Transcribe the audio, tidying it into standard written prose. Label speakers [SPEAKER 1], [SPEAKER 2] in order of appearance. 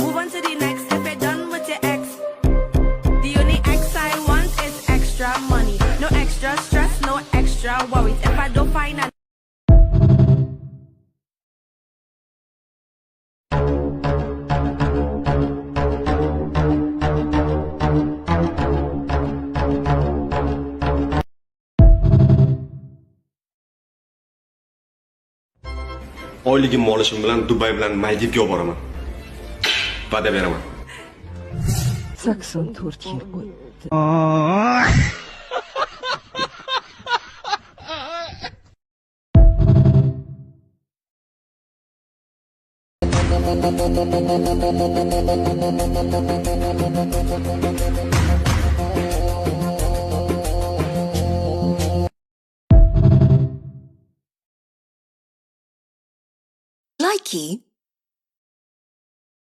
[SPEAKER 1] Move on to the next if you're done with your ex. The only ex I want is extra money. No extra stress, no extra worries. If I don't find a
[SPEAKER 2] oyligimni olishim bilan Dubay bilan Maldivga olib boraman. Va'da beraman.
[SPEAKER 3] 84 yil o'tdi.
[SPEAKER 4] Likey